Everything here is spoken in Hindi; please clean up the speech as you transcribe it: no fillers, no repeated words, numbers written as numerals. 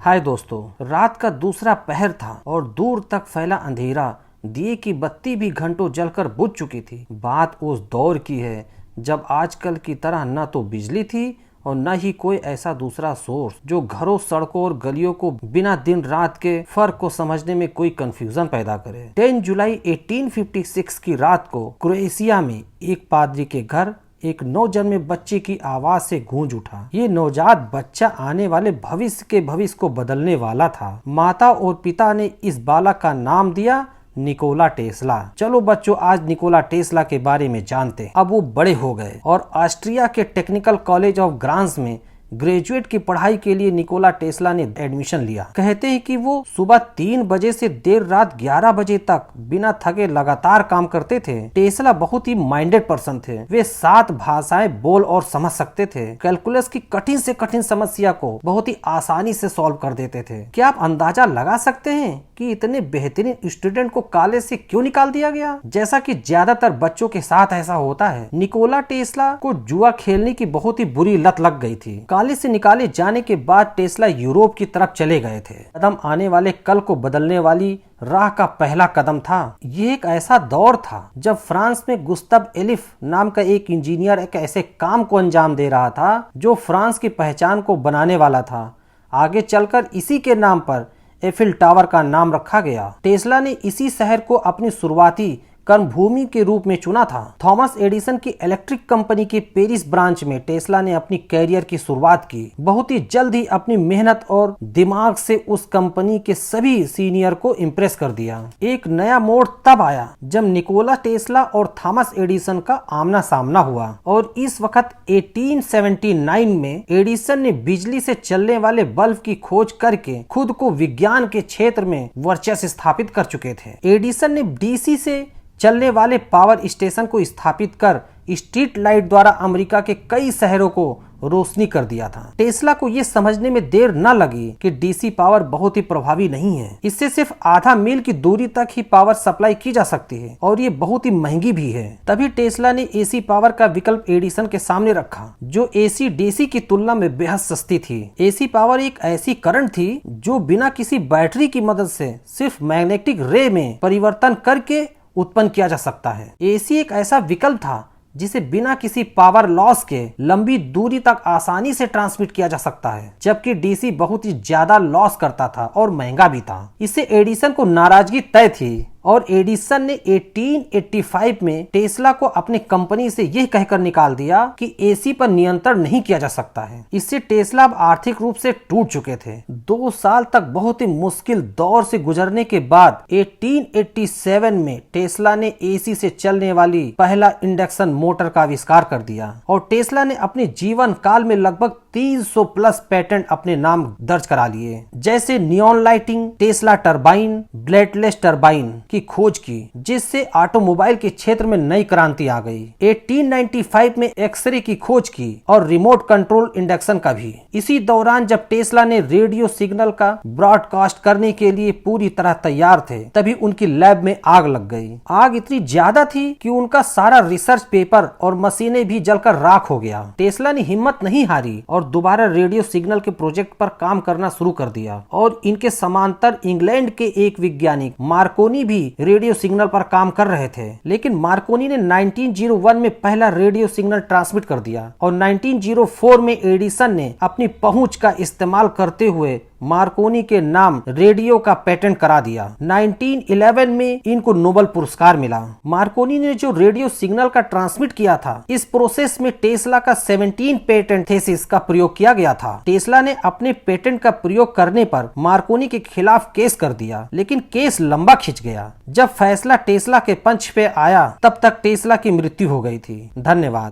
हाय दोस्तों, रात का दूसरा पहर था और दूर तक फैला अंधेरा। दिए की बत्ती भी घंटों जलकर बुझ चुकी थी। बात उस दौर की है जब आजकल की तरह न तो बिजली थी और न ही कोई ऐसा दूसरा सोर्स जो घरों, सड़कों और गलियों को बिना दिन रात के फर्क को समझने में कोई कंफ्यूजन पैदा करे। 10 जुलाई 1856 की रात को क्रोएशिया में एक पादरी के घर एक नवजन्मे बच्चे की आवाज से गूंज उठा। ये नवजात बच्चा आने वाले भविष्य को बदलने वाला था। माता और पिता ने इस बालक का नाम दिया निकोला टेस्ला। चलो बच्चों, आज निकोला टेस्ला के बारे में जानते हैं। अब वो बड़े हो गए और ऑस्ट्रिया के टेक्निकल कॉलेज ऑफ ग्रांस में ग्रेजुएट की पढ़ाई के लिए निकोला टेस्ला ने एडमिशन लिया। कहते हैं कि वो सुबह 3 बजे से देर रात 11 बजे तक बिना थके लगातार काम करते थे। टेस्ला बहुत ही माइंडेड पर्सन थे। वे 7 भाषाएं बोल और समझ सकते थे। कैलकुलस की कठिन से कठिन समस्या को बहुत ही आसानी से सॉल्व कर देते थे। क्या आप अंदाजा लगा सकते हैं कि इतने बेहतरीन स्टूडेंट को कॉलेज से क्यों निकाल दिया गया? जैसा कि ज्यादातर बच्चों के साथ ऐसा होता है, निकोला टेस्ला को जुआ खेलने की बहुत ही बुरी लत लग गई थी। कॉलेज से निकाले जाने के बाद टेस्ला यूरोप की तरफ चले गए थे। कदम आने वाले कल को बदलने वाली राह का पहला कदम था। ये एक ऐसा दौर था जब फ्रांस में गुस्तव एलिफ नाम का एक इंजीनियर एक ऐसे काम को अंजाम दे रहा था जो फ्रांस की पहचान को बनाने वाला था। आगे चलकर इसी के नाम पर एफिल टावर का नाम रखा गया। टेस्ला ने इसी शहर को अपनी शुरुआती कर्मभूमि के रूप में चुना था। थॉमस एडिसन की इलेक्ट्रिक कंपनी के पेरिस ब्रांच में टेस्ला ने अपनी कैरियर की शुरुआत की। बहुत ही जल्द ही अपनी मेहनत और दिमाग से उस कंपनी के सभी सीनियर को इम्प्रेस कर दिया। एक नया मोड़ तब आया जब निकोला टेस्ला और थॉमस एडिसन का आमना सामना हुआ और इस वक्त 1879 में एडिसन ने बिजली से चलने वाले बल्ब की खोज करके खुद को विज्ञान के क्षेत्र में वर्चस्व स्थापित कर चुके थे। एडिसन ने डीसी से चलने वाले पावर स्टेशन को स्थापित कर स्ट्रीट लाइट द्वारा अमेरिका के कई शहरों को रोशनी कर दिया था। टेस्ला को यह समझने में देर न लगी कि डीसी पावर बहुत ही प्रभावी नहीं है। इससे सिर्फ आधा मील की दूरी तक ही पावर सप्लाई की जा सकती है और ये बहुत ही महंगी भी है। तभी टेस्ला ने एसी पावर का विकल्प एडिसन के सामने रखा, जो एसी डीसी की तुलना में बेहद सस्ती थी। एसी पावर एक ऐसी करंट थी जो बिना किसी बैटरी की मदद से सिर्फ मैग्नेटिक रे में परिवर्तन करके उत्पन्न किया जा सकता है। एसी एक ऐसा विकल्प था जिसे बिना किसी पावर लॉस के लंबी दूरी तक आसानी से ट्रांसमिट किया जा सकता है, जबकि डीसी बहुत ही ज्यादा लॉस करता था और महंगा भी था। इससे एडिसन को नाराजगी तय थी और एडिसन ने 1885 में टेस्ला को अपनी कंपनी से यह कहकर निकाल दिया कि एसी पर नियंत्रण नहीं किया जा सकता है। इससे टेस्ला अब आर्थिक रूप से टूट चुके थे। 2 साल तक बहुत ही मुश्किल दौर से गुजरने के बाद 1887 में टेस्ला ने एसी से चलने वाली पहला इंडक्शन मोटर का आविष्कार कर दिया और टेस्ला ने अपने जीवन काल में लगभग 300 प्लस पेटेंट अपने नाम दर्ज करा लिए, जैसे neon lighting, Tesla turbine, bladeless turbine की खोज की, जिससे ऑटोमोबाइल के क्षेत्र में नई क्रांति आ गई। 1895 में एक्सरे की खोज की और रिमोट कंट्रोल इंडक्शन का भी। इसी दौरान जब टेस्ला ने रेडियो सिग्नल का ब्रॉडकास्ट करने के लिए पूरी तरह तैयार थे, तभी उनकी लैब में आग लग गई। आग इतनी ज्यादा थी कि उनका सारा रिसर्च पेपर और मशीनें भी जलकर राख हो गया। टेस्ला ने हिम्मत नहीं हारी और दोबारा रेडियो सिग्नल के प्रोजेक्ट पर काम करना शुरू कर दिया और इनके समांतर इंग्लैंड के एक वैज्ञानिक मार्कोनी भी रेडियो सिग्नल पर काम कर रहे थे। लेकिन मार्कोनी ने 1901 में पहला रेडियो सिग्नल ट्रांसमिट कर दिया और 1904 में एडिसन ने अपनी पहुंच का इस्तेमाल करते हुए मार्कोनी के नाम रेडियो का पेटेंट करा दिया। 1911 में इनको नोबेल पुरस्कार मिला। मार्कोनी ने जो रेडियो सिग्नल का ट्रांसमिट किया था, इस प्रोसेस में टेस्ला का 17 पेटेंट थीसिस का प्रयोग किया गया था। टेस्ला ने अपने पेटेंट का प्रयोग करने पर मार्कोनी के खिलाफ केस कर दिया, लेकिन केस लंबा खिंच गया। जब फैसला टेस्ला के पक्ष पे आया, तब तक टेस्ला की मृत्यु हो गई थी। धन्यवाद।